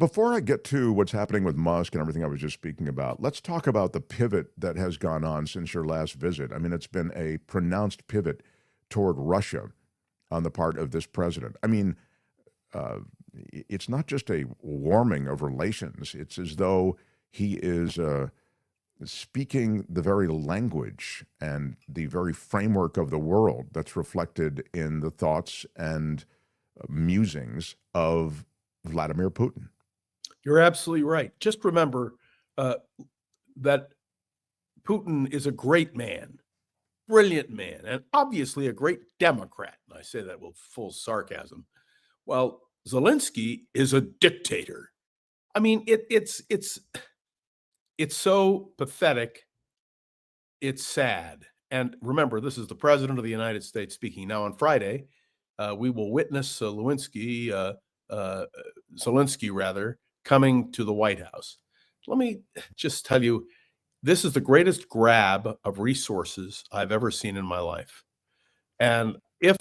Before I get to what's happening with Musk and everything I was just speaking about, let's talk about the pivot that has gone on since your last visit. I mean, it's been a pronounced pivot toward Russia on the part of this president. I mean, uh, it's not just a warming of relations, it's as though he is speaking the very language and the very framework of the world that's reflected in the thoughts and musings of Vladimir Putin. You're absolutely right. Just remember uh, that Putin is a great man, brilliant man, and obviously a great Democrat. And I say that with full sarcasm. Well, Zelensky is a dictator. I mean, it's so pathetic. It's sad. And remember, this is the president of the United States speaking. Now, on Friday, we will witness Zelensky rather, coming to the White House. Let me just tell you, this is the greatest grab of resources I've ever seen in my life. And if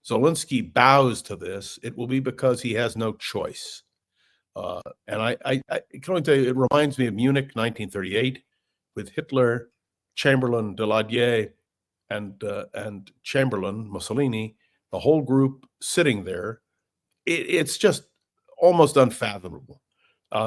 Zelensky bows to this, it will be because he has no choice. And I can only tell you, it reminds me of Munich, 1938, with Hitler, Chamberlain, Daladier, and Chamberlain, Mussolini, the whole group sitting there. It's just almost unfathomable.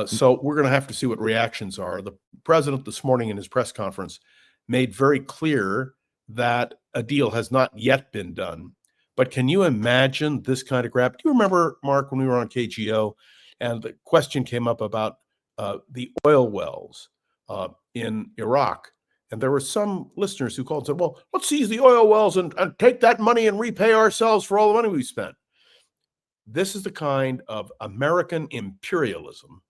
So we're going to have to see what reactions are. The president this morning in his press conference made very clear that a deal has not yet been done. But can you imagine this kind of grab? Do you remember, Mark, when we were on KGO and the question came up about the oil wells in Iraq? And there were some listeners who called and said, well, let's seize the oil wells and take that money and repay ourselves for all the money we spent. This is the kind of American imperialism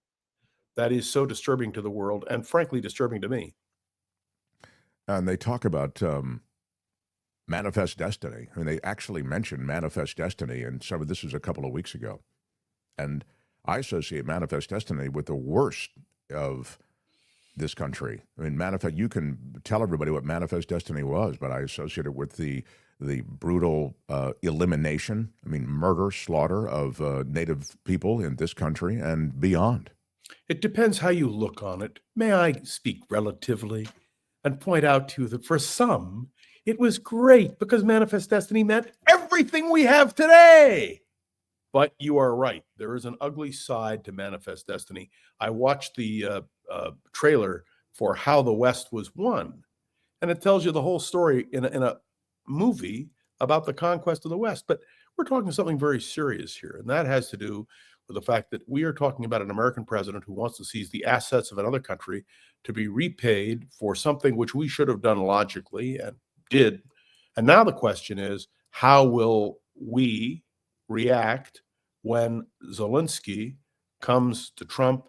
that is so disturbing to the world and, frankly, disturbing to me. And they talk about manifest destiny. I mean, they actually mentioned manifest destiny, and some of this was a couple of weeks ago. And I associate manifest destiny with the worst of this country. I mean, you can tell everybody what manifest destiny was, but I associate it with the brutal elimination, I mean, murder, slaughter of Native people in this country and beyond. It depends how you look on it. May I speak relatively and point out to you that for some, it was great because manifest destiny meant everything we have today. But you are right. There is an ugly side to manifest destiny. I watched the trailer for How the West Was Won, and it tells you the whole story in a movie about the conquest of the West. But we're talking something very serious here, and that has to do with the fact that we are talking about an American president who wants to seize the assets of another country to be repaid for something which we should have done logically and did. And now the question is, how will we react when Zelensky comes to Trump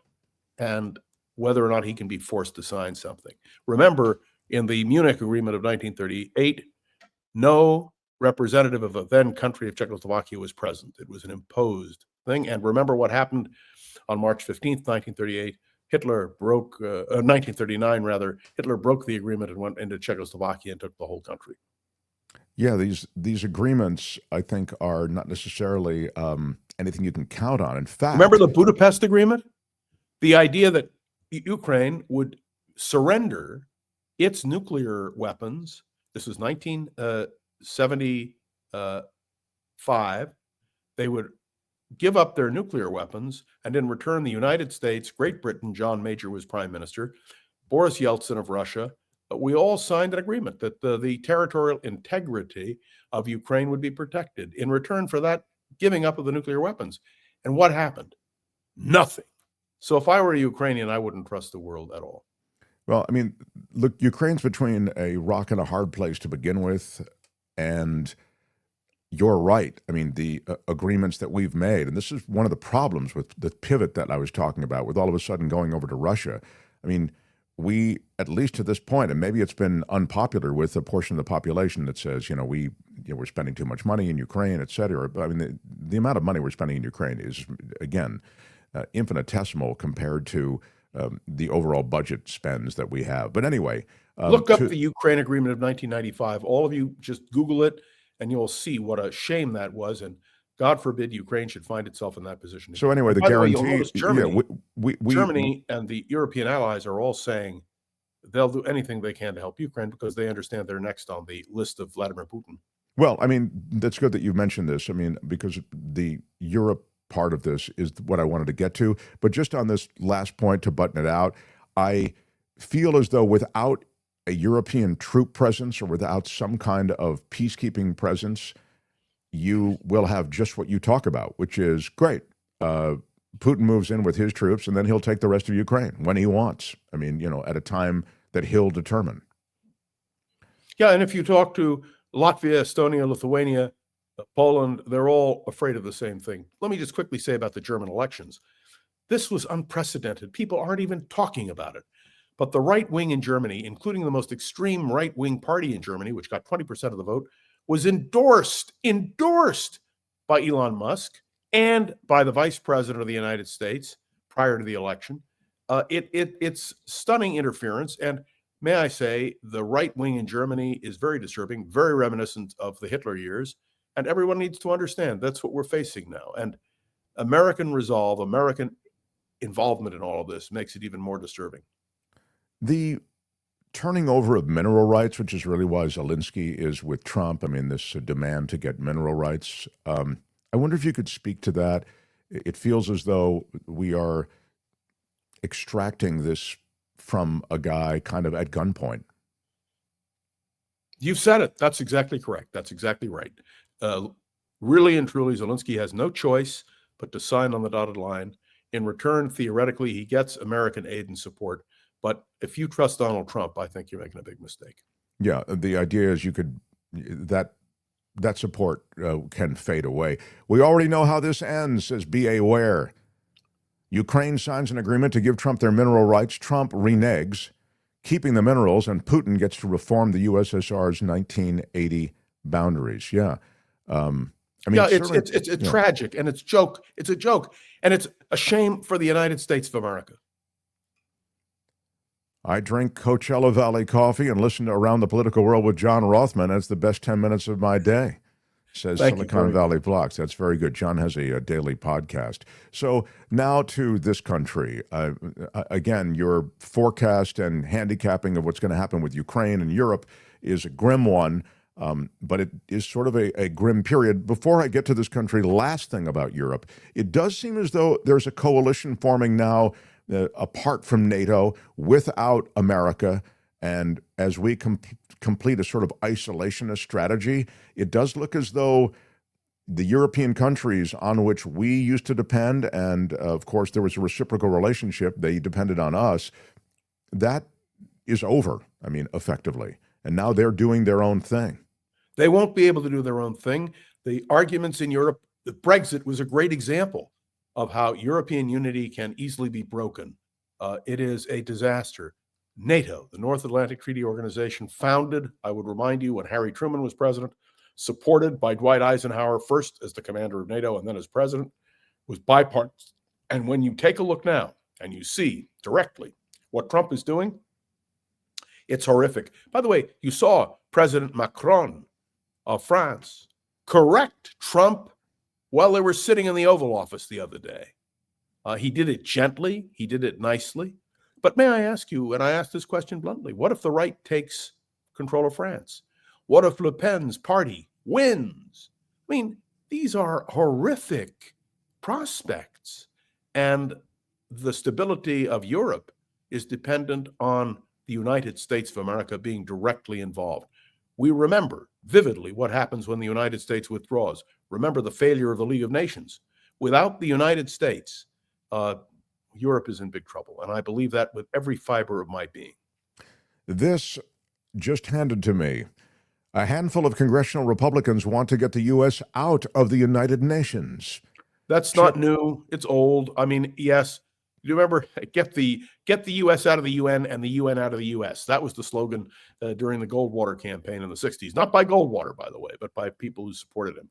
and whether or not he can be forced to sign something? Remember, in the Munich Agreement of 1938, no representative of a then country of Czechoslovakia was present. It was an imposed thing. And remember what happened on March 15th, 1938. 1939 rather, Hitler broke the agreement and went into Czechoslovakia and took the whole country. Yeah, these agreements, I think, are not necessarily anything you can count on. In fact, remember the Budapest Agreement? The idea that Ukraine would surrender its nuclear weapons. This was 1975. They would give up their nuclear weapons, and in return, the United States, Great Britain, John Major was prime minister, Boris Yeltsin of Russia, we all signed an agreement that the territorial integrity of Ukraine would be protected in return for that giving up of the nuclear weapons. And what happened? Nothing. So if I were a Ukrainian, I wouldn't trust the world at all. Well, I mean, look, Ukraine's between a rock and a hard place to begin with, and you're right. I mean, the agreements that we've made, and this is one of the problems with the pivot that I was talking about, with all of a sudden going over to Russia. I mean, we, at least to this point, and maybe it's been unpopular with a portion of the population that says, we're spending too much money in Ukraine, et cetera. But I mean, the amount of money we're spending in Ukraine is, again, infinitesimal compared to the overall budget spends that we have. But anyway. Look up the Ukraine agreement of 1995. All of you just Google it, and you'll see what a shame that was. And God forbid Ukraine should find itself in that position So again. anyway, And the by the way, you'll guarantee, notice yeah, we Germany and the European allies are all saying they'll do anything they can to help Ukraine because they understand they're next on the list of Vladimir Putin. well, I mean, that's good that you mentioned this. I mean, because the Europe part of this is what I wanted to get to. But just on this last point to button it out, I feel as though without a European troop presence or without some kind of peacekeeping presence, you will have just what you talk about, which is great. Putin moves in with his troops, and then he'll take the rest of Ukraine when he wants. I mean, at a time that he'll determine. Yeah, and if you talk to Latvia, Estonia, Lithuania, Poland, they're all afraid of the same thing. Let me just quickly say about the German elections. This was unprecedented. People aren't even talking about it. But the right wing in Germany, including the most extreme right wing party in Germany, which got 20% of the vote, was endorsed by Elon Musk and by the vice president of the United States prior to the election. It's stunning interference. And may I say, the right wing in Germany is very disturbing, very reminiscent of the Hitler years. And everyone needs to understand that's what we're facing now. And American resolve, American involvement in all of this makes it even more disturbing. The turning over of mineral rights, which is really why Zelensky is with Trump. I mean, this demand to get mineral rights. I wonder if you could speak to that. It feels as though we are extracting this from a guy kind of at gunpoint. You've said it. That's exactly correct. That's exactly right. Really and truly, Zelensky has no choice but to sign on the dotted line. In return, theoretically, he gets American aid and support. But if you trust Donald Trump, I think you're making a big mistake. Yeah, the idea is that support can fade away. We already know how this ends, says B.A. Ware. Ukraine signs an agreement to give Trump their mineral rights. Trump reneges, keeping the minerals, and Putin gets to reform the USSR's 1980 boundaries. Yeah. I mean, yeah, it's tragic, and it's a joke, and it's a shame for the United States of America. I drink Coachella Valley coffee and listen to Around the Political World with John Rothman. That's the best 10 minutes of my day, says Silicon Valley Blocks. That's very good. John has a daily podcast. So now to this country. Again, your forecast and handicapping of what's going to happen with Ukraine and Europe is a grim one, but it is sort of a grim period. Before I get to this country, last thing about Europe, it does seem as though there's a coalition forming now apart from NATO, without America, and as we complete a sort of isolationist strategy, it does look as though the European countries on which we used to depend, and of course there was a reciprocal relationship, they depended on us, that is over, I mean, effectively. And now they're doing their own thing. They won't be able to do their own thing. The arguments in Europe, the Brexit was a great example of how European unity can easily be broken. It is a disaster. NATO, the North Atlantic Treaty Organization, founded, I would remind you, when Harry Truman was president, supported by Dwight Eisenhower, first as the commander of NATO and then as president, was bipartisan. And when you take a look now and you see directly what Trump is doing, it's horrific. By the way, you saw President Macron of France correct Trump while they were sitting in the Oval Office the other day. He did it gently. He did it nicely. But may I ask you, and I ask this question bluntly, what if the right takes control of France? What if Le Pen's party wins? I mean, these are horrific prospects. And the stability of Europe is dependent on the United States of America being directly involved. We remember vividly what happens when the United States withdraws. Remember the failure of the League of Nations. Without the United States, Europe is in big trouble. And I believe that with every fiber of my being. This just handed to me. A handful of congressional Republicans want to get the U.S. out of the United Nations. That's not new. It's old. I mean, yes. You remember, get the U.S. out of the UN and the UN out of the U.S. That was the slogan during the Goldwater campaign in the 60s. Not by Goldwater, by the way, but by people who supported him.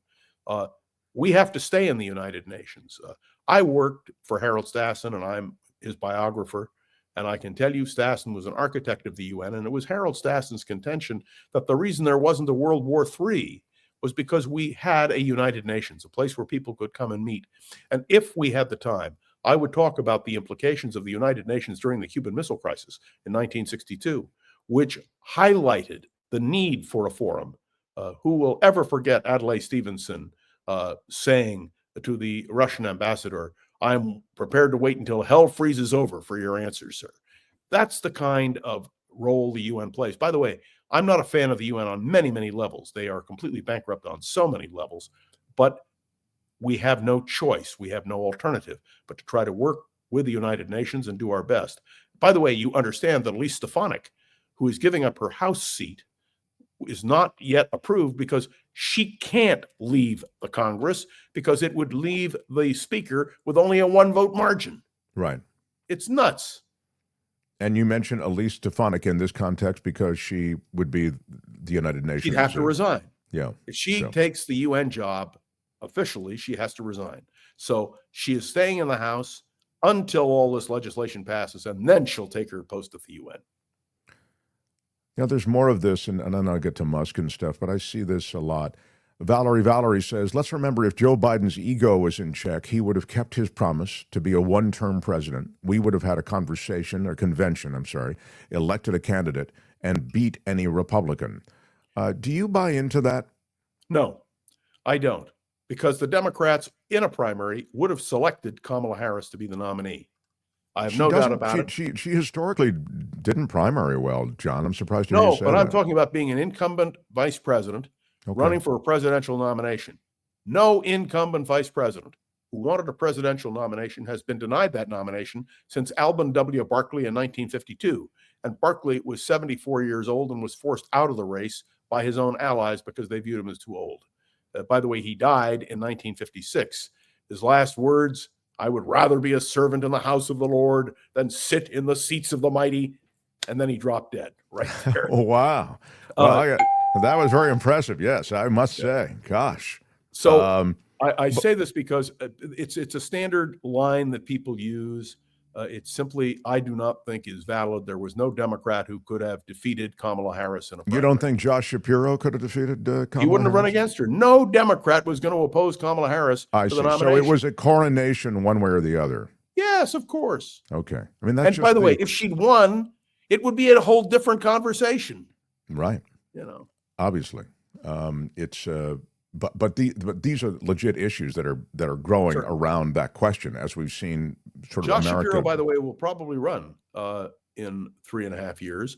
We have to stay in the United Nations. I worked for Harold Stassen, and I'm his biographer. And I can tell you Stassen was an architect of the UN, and it was Harold Stassen's contention that the reason there wasn't a World War III was because we had a United Nations, a place where people could come and meet. And if we had the time, I would talk about the implications of the United Nations during the Cuban Missile Crisis in 1962, which highlighted the need for a forum. Who will ever forget Adlai Stevenson saying to the Russian ambassador, "I'm prepared to wait until hell freezes over for your answers, sir." That's the kind of role the UN plays. By the way, I'm not a fan of the UN on many, many levels. They are completely bankrupt on so many levels, but we have no choice. We have no alternative but to try to work with the United Nations and do our best. By the way, you understand that Elise Stefanik, who is giving up her House seat, is not yet approved because she can't leave the Congress because it would leave the Speaker with only a 1-vote margin. Right. It's nuts. And you mentioned Elise Stefanik in this context because she would be the United Nations. She'd have to resign. Yeah. If she takes the UN job officially, she has to resign. So she is staying in the House until all this legislation passes, and then she'll take her post at the UN. There's more of this, and then I'll get to Musk and stuff, but I see this a lot. Valerie says, let's remember if Joe Biden's ego was in check, he would have kept his promise to be a one-term president. We would have had a convention, elected a candidate, and beat any Republican. Do you buy into that? No, I don't, because the Democrats in a primary would have selected Kamala Harris to be the nominee. I have no doubt about it. She historically didn't primary well, John. I'm surprised you didn't say that. No, but I'm talking about being an incumbent vice president running for a presidential nomination. No incumbent vice president who wanted a presidential nomination has been denied that nomination since Alban W. Barkley in 1952. And Barkley was 74 years old and was forced out of the race by his own allies because they viewed him as too old. By the way, he died in 1956. His last words, "I would rather be a servant in the house of the Lord than sit in the seats of the mighty." And then he dropped dead right there. Oh, wow. Well, that was very impressive. Yes, I must say. Gosh. So I say this because it's a standard line that people use. It's simply, I do not think is valid. There was no Democrat who could have defeated Kamala Harris in a primary. You don't think Josh Shapiro could have defeated Kamala Harris? He wouldn't have run against her. No Democrat was going to oppose Kamala Harris to the nomination. So it was a coronation one way or the other. Yes, of course. Okay. I mean, that's and by the way, if she'd won, it would be a whole different conversation. Right. Obviously. But these are legit issues that are growing around that question, as we've seen sort of Josh America. Shapiro, by the way, will probably run in 3.5 years.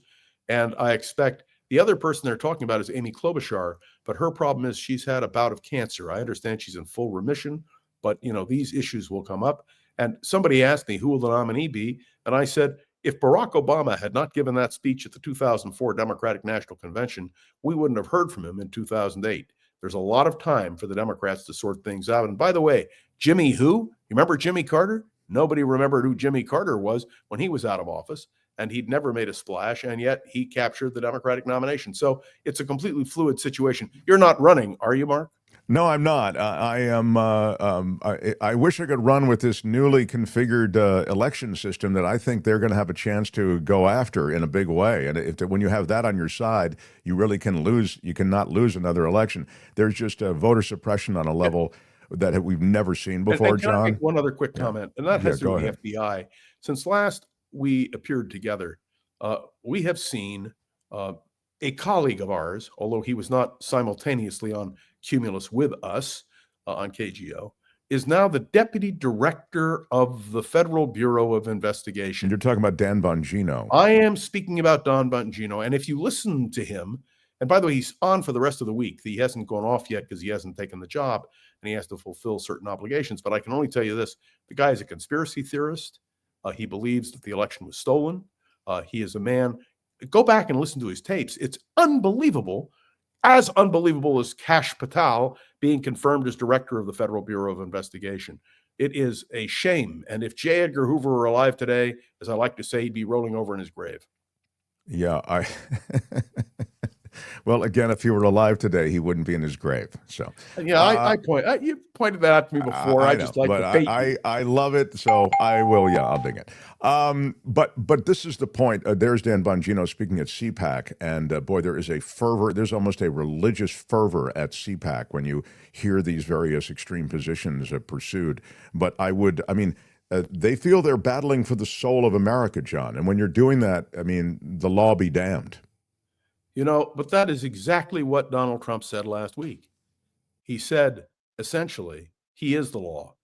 And I expect the other person they're talking about is Amy Klobuchar, but her problem is she's had a bout of cancer. I understand she's in full remission, but these issues will come up. And somebody asked me, who will the nominee be? And I said, if Barack Obama had not given that speech at the 2004 Democratic National Convention, we wouldn't have heard from him in 2008. There's a lot of time for the Democrats to sort things out. And by the way, Jimmy who? You remember Jimmy Carter? Nobody remembered who Jimmy Carter was when he was out of office, and he'd never made a splash, and yet he captured the Democratic nomination. So it's a completely fluid situation. You're not running, are you, Mark? No, I'm not. I am. I wish I could run with this newly configured election system that I think they're going to have a chance to go after in a big way. And when you have that on your side, you really can lose. You cannot lose another election. There's just voter suppression on a level that we've never seen before, John. John. Make one other quick comment, and that has to do with the FBI. Since last we appeared together, we have seen a colleague of ours, although he was not simultaneously on Cumulus with us on KGO, is now the deputy director of the Federal Bureau of Investigation. You're talking about Dan Bongino. I am speaking about Don Bongino. And if you listen to him, and by the way, he's on for the rest of the week. He hasn't gone off yet because he hasn't taken the job and he has to fulfill certain obligations. But I can only tell you this. The guy is a conspiracy theorist. He believes that the election was stolen. He is a man. Go back and listen to his tapes. It's unbelievable. As unbelievable as Kash Patel being confirmed as director of the Federal Bureau of Investigation. It is a shame. And if J. Edgar Hoover were alive today, as I like to say, he'd be rolling over in his grave. Yeah, Well, again, if he were alive today, he wouldn't be in his grave. So, Yeah, uh, you pointed that out to me before. I I know, just like but to bait you. I love it, so I will. Yeah, I'll dig it. But this is the point. There's Dan Bongino speaking at CPAC, and boy, there is a fervor. There's almost a religious fervor at CPAC when you hear these various extreme positions pursued. But I mean. They feel they're battling for the soul of America, John. And when you're doing that, I mean, the law be damned. But that is exactly what Donald Trump said last week. He said, essentially, he is the law.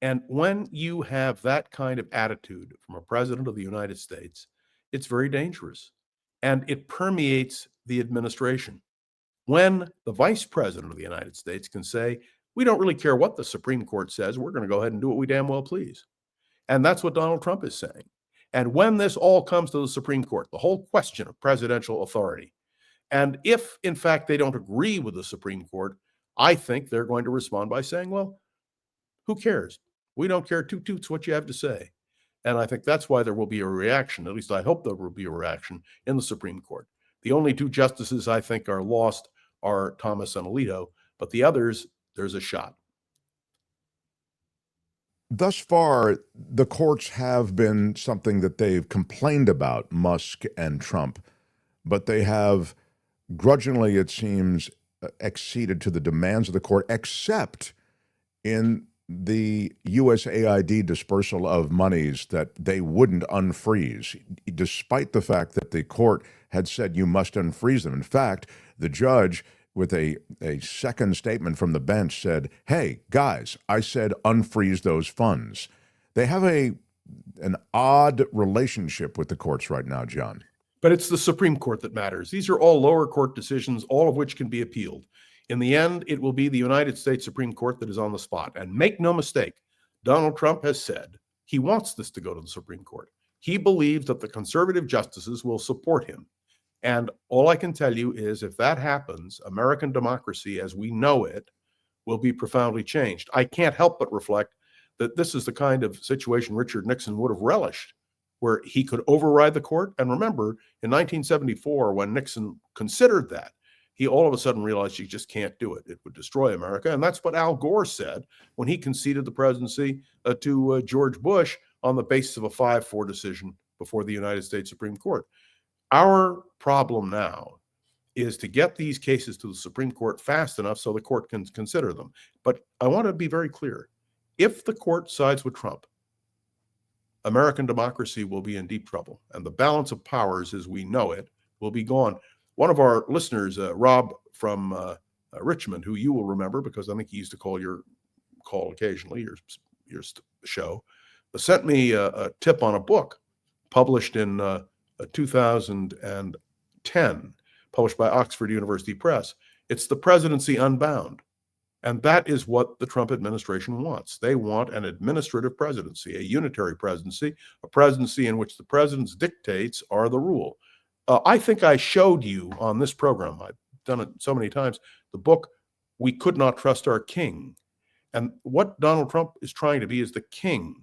And when you have that kind of attitude from a president of the United States, it's very dangerous. And it permeates the administration. When the vice president of the United States can say, we don't really care what the Supreme Court says, we're going to go ahead and do what we damn well please. And that's what Donald Trump is saying. And when this all comes to the Supreme Court, the whole question of presidential authority, and if in fact they don't agree with the Supreme Court, I think they're going to respond by saying, well, who cares? We don't care two toots what you have to say. And I think that's why there will be a reaction. At least I hope there will be a reaction in the Supreme Court. The only two justices I think are lost are Thomas and Alito, but the others, there's a shot. Thus far, the courts have been something that they've complained about, Musk and Trump, but they have grudgingly, it seems, acceded to the demands of the court, except in the USAID dispersal of monies that they wouldn't unfreeze, despite the fact that the court had said you must unfreeze them. In fact, the judge, with a second statement from the bench, said, hey, guys, I said unfreeze those funds. They have an odd relationship with the courts right now, John. But it's the Supreme Court that matters. These are all lower court decisions, all of which can be appealed. In the end, it will be the United States Supreme Court that is on the spot. And make no mistake, Donald Trump has said he wants this to go to the Supreme Court. He believes that the conservative justices will support him. And all I can tell you is if that happens, American democracy as we know it will be profoundly changed. I can't help but reflect that this is the kind of situation Richard Nixon would have relished, where he could override the court. And remember, in 1974, when Nixon considered that, he all of a sudden realized you just can't do it. It would destroy America. And that's what Al Gore said when he conceded the presidency to George Bush on the basis of a 5-4 decision before the United States Supreme Court. Our problem now is to get these cases to the Supreme Court fast enough so the court can consider them. But I want to be very clear. If the court sides with Trump, American democracy will be in deep trouble, and the balance of powers as we know it will be gone. One of our listeners, Rob from Richmond, who you will remember because I think he used to call your call occasionally, your show, sent me a tip on a book published in 2010, published by Oxford University Press. It's The Presidency Unbound. And that is what the Trump administration wants. They want an administrative presidency, a unitary presidency, a presidency in which the president's dictates are the rule. I think I showed you on this program, I've done it so many times, the book, We Could Not Trust Our King. And what Donald Trump is trying to be is the king.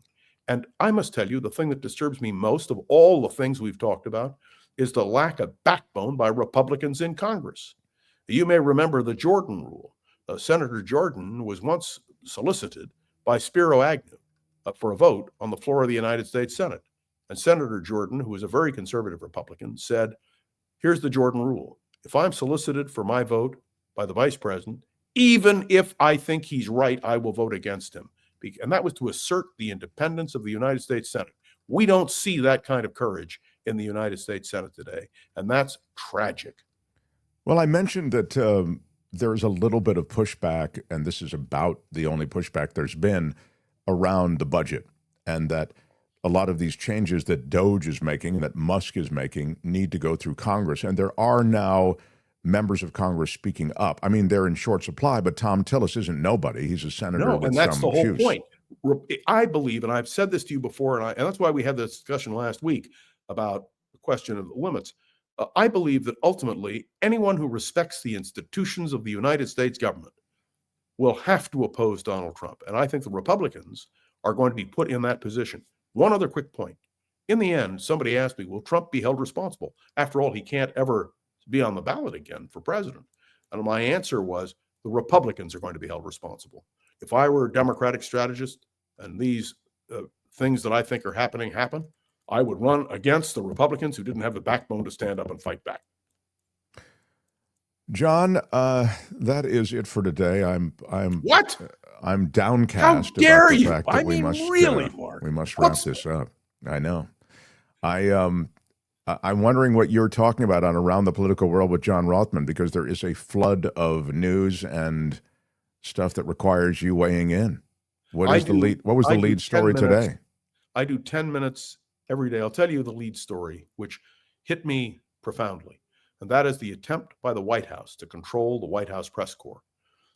And I must tell you, the thing that disturbs me most of all the things we've talked about is the lack of backbone by Republicans in Congress. You may remember the Jordan rule. Senator Jordan was once solicited by Spiro Agnew for a vote on the floor of the United States Senate. And Senator Jordan, who is a very conservative Republican, said, here's the Jordan rule. If I'm solicited for my vote by the vice president, even if I think he's right, I will vote against him. And that was to assert the independence of the United States Senate. We don't see that kind of courage in the United States Senate today, and that's tragic. Well, I mentioned that there's a little bit of pushback, and this is about the only pushback there's been around the budget, and that a lot of these changes that Doge is making, that Musk is making, need to go through Congress. And there are now members of Congress speaking up. I mean, they're in short supply, but Tom Tillis isn't nobody. He's a senator with and that's some the whole juice. point. I believe, and I've said this to you before, and that's why we had this discussion last week about the question of the limits. I believe that ultimately anyone who respects the institutions of the United States government will have to oppose Donald Trump. And I think the Republicans are going to be put in that position. One other quick point. In the end, somebody asked me, will Trump be held responsible? After all, he can't ever to be on the ballot again for president. And my answer was the Republicans are going to be held responsible. If I were a Democratic strategist and these things that I think are happening happen, I would run against the Republicans who didn't have the backbone to stand up and fight back. John, that is it for today. What? I'm downcast How dare about the you? fact that I mean, we really, Mark. must wrap What's this up. I know. I'm wondering what you're talking about on Around the Political World with John Rothman, because there is a flood of news and stuff that requires you weighing in. What was the lead story today? I do 10 minutes every day. I'll tell you the lead story, which hit me profoundly. And that is the attempt by the White House to control the White House press corps.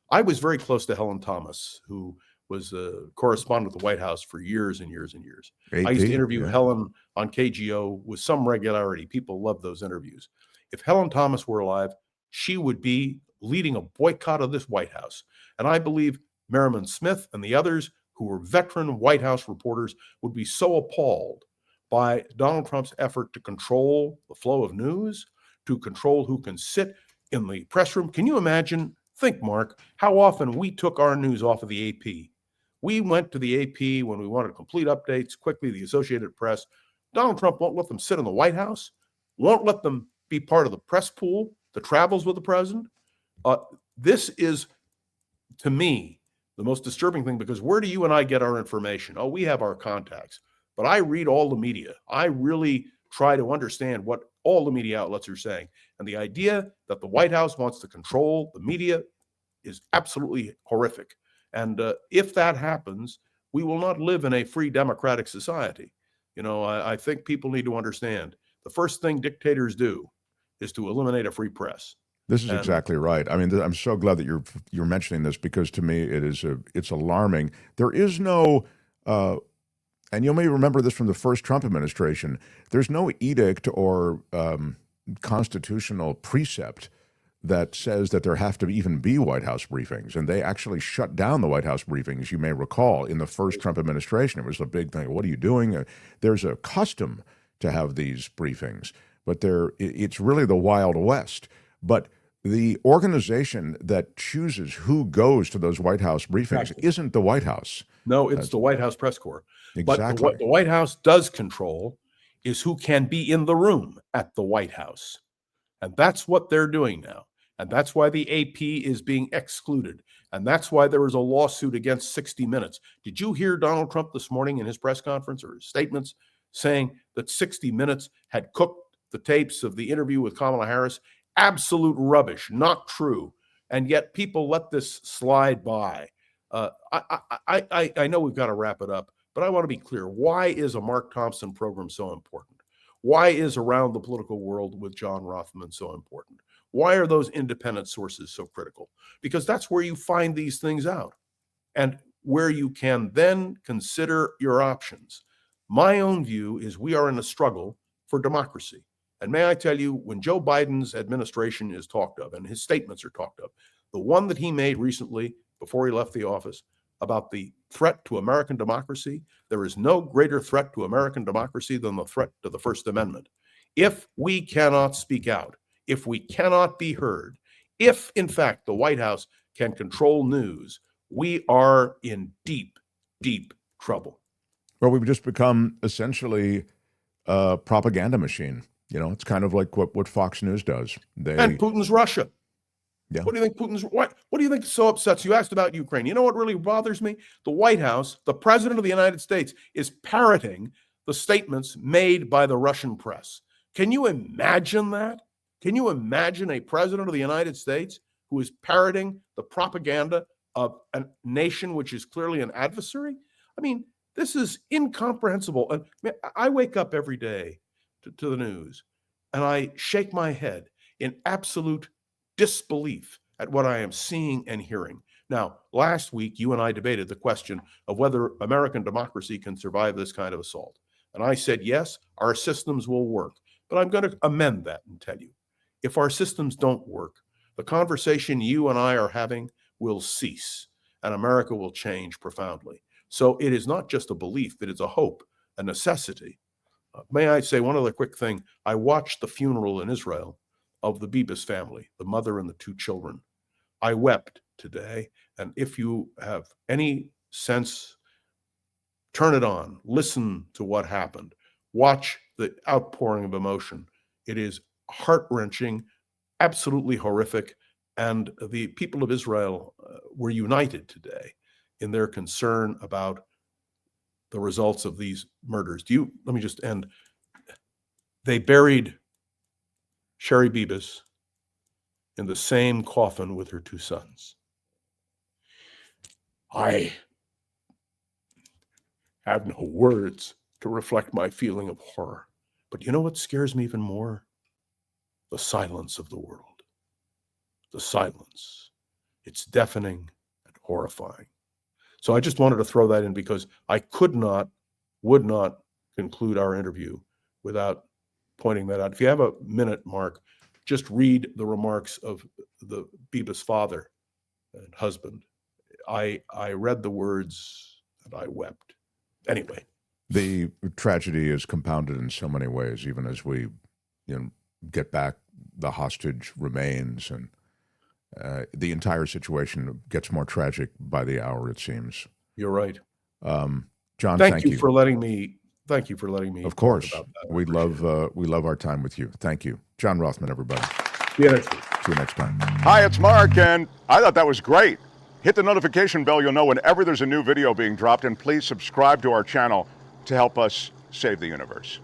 I was very close to Helen Thomas, who was a correspondent with the White House for years and years and years. AP, I used to interview Helen on KGO with some regularity. People love those interviews. If Helen Thomas were alive, she would be leading a boycott of this White House. And I believe Merriman Smith and the others who were veteran White House reporters would be so appalled by Donald Trump's effort to control the flow of news, to control who can sit in the press room. Can you imagine? Think, Mark, how often we took our news off of the AP. We went to the AP when we wanted complete updates, quickly, the Associated Press. Donald Trump won't let them sit in the White House, won't let them be part of the press pool that travels with the president. This is, to me, the most disturbing thing, because where do you and I get our information? Oh, we have our contacts, but I read all the media. I really try to understand what all the media outlets are saying. And the idea that the White House wants to control the media is absolutely horrific. And if that happens, we will not live in a free democratic society. You know, I think people need to understand the first thing dictators do is to eliminate a free press. This is exactly right. I mean, I'm so glad that you're mentioning this, because to me it's alarming. There is no, and you may remember this from the first Trump administration, there's no edict or constitutional precept that says that there have to even be White House briefings. And they actually shut down the White House briefings, you may recall, in the first Trump administration. It was a big thing. What are you doing? There's a custom to have these briefings, but it's really the Wild West. But the organization that chooses who goes to those White House briefings isn't the White House. No, it's the White House press corps. Exactly. But what the White House does control is who can be in the room at the White House. And that's what they're doing now. And that's why the AP is being excluded. And that's why there was a lawsuit against 60 Minutes. Did you hear Donald Trump this morning in his press conference or his statements saying that 60 Minutes had cooked the tapes of the interview with Kamala Harris? Absolute rubbish, not true. And yet people let this slide by. I know we've got to wrap it up, but I want to be clear. Why is a Mark Thompson program so important? Why is Around the Political World with John Rothman so important? Why are those independent sources so critical? Because that's where you find these things out and where you can then consider your options. My own view is we are in a struggle for democracy. And may I tell you, when Joe Biden's administration is talked of and his statements are talked of, the one that he made recently before he left the office about the threat to American democracy, there is no greater threat to American democracy than the threat to the First Amendment. If we cannot speak out, if we cannot be heard, if, in fact, the White House can control news, we are in deep, deep trouble. Well, we've just become essentially a propaganda machine. You know, it's kind of like what Fox News does. And Putin's Russia. Yeah. What do you think what do you think so upsets you? Asked about Ukraine. You know what really bothers me? The White House, the president of the United States, is parroting the statements made by the Russian press. Can you imagine that? Can you imagine a president of the United States who is parroting the propaganda of a nation which is clearly an adversary? I mean, this is incomprehensible. And I wake up every day to the news and I shake my head in absolute disbelief at what I am seeing and hearing. Now, last week, you and I debated the question of whether American democracy can survive this kind of assault. And I said, yes, our systems will work. But I'm going to amend that and tell you, if our systems don't work, the conversation you and I are having will cease and America will change profoundly. So it is not just a belief, but it's a hope, a necessity. May I say one other quick thing? I watched the funeral in Israel of the Bibas family, the mother and the two children. I wept today. And if you have any sense, turn it on, listen to what happened, watch the outpouring of emotion. It is heart-wrenching, absolutely horrific. And the people of Israel were united today in their concern about the results of these murders. Let me just end. They buried Sherry Bibas in the same coffin with her two sons. I have no words to reflect my feeling of horror. But you know what scares me even more? The silence of the world. The silence. It's deafening and horrifying. So I just wanted to throw that in because I would not conclude our interview without pointing that out. If you have a minute, Mark, just read the remarks of the Bibas father and husband. I read the words and I wept. Anyway. The tragedy is compounded in so many ways, even as we get back the hostage remains, and the entire situation gets more tragic by the hour, it seems. You're right. John, thank you for letting me. Thank you for letting me. Of course, we love our time with you. Thank you, John Rothmann. Everybody. See you next week. See you next time. Hi, it's Mark, and I thought that was great. Hit the notification bell. You'll know whenever there's a new video being dropped, and please subscribe to our channel to help us save the universe.